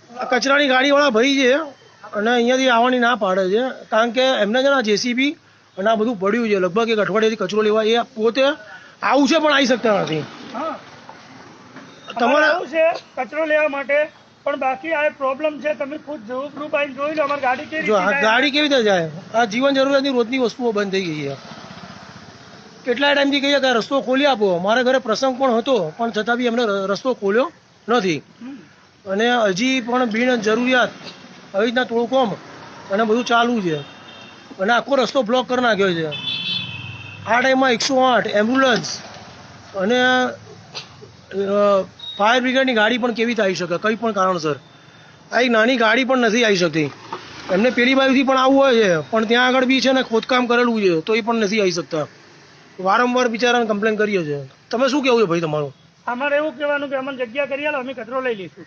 કચરાની ગાડીવાળા ભાઈ છે અને અહીંયાથી આવવાની ના પાડે છે, કારણ કે એમને છે ને જેસીબી અને આ બધું પડ્યું છે, લગભગ એક અઠવાડિયાથી કચરો લેવા એ પોતે આવું છે પણ આવી શકતા નથી. તમારે આવું છે કચરો લેવા માટે, પણ બાકી આ પ્રોબ્લેમ છે. તમે ખુદ રૂબરૂ આવીને જોઈ લો અમારી ગાડી કેવી રીતે ગાડી કેવી રીતે જાય? આ જીવન જરૂરિયાતની રોજની વસ્તુઓ બંધ થઈ ગઈ છે. કેટલા ટાઈમથી કહીએ કે રસ્તો ખોલી આપો. મારા ઘરે પ્રસંગ પણ હતો, પણ છતાં બી એમને રસ્તો ખોલ્યો નથી. અને હજી પણ બિન જરૂરિયાત આવી રીતના તોડકોમ અને બધું ચાલુ છે અને આખો રસ્તો બ્લોક કરી નાખ્યો છે. આ ટાઈમમાં 108 એમ્બ્યુલન્સ અને ફાયર બ્રિગેડની ગાડી પણ કેવી રીતે આવી શકે? કંઈ પણ કારણસર આ એક નાની ગાડી પણ નથી આવી શકતી. એમને પેલી બાજુથી પણ આવવું હોય છે, પણ ત્યાં આગળ બી છે ને ખોદકામ કરેલું છે, તો એ પણ નથી આવી શકતા. વારંવાર બિચારાને કમ્પ્લેન કરીએ છીએ. તમે શું કહેવું છે ભાઈ તમારું? અમારે એવું કહેવાનું કે અમને જગ્યા કરી આલો, અમે કચરો લઈ લઈશું.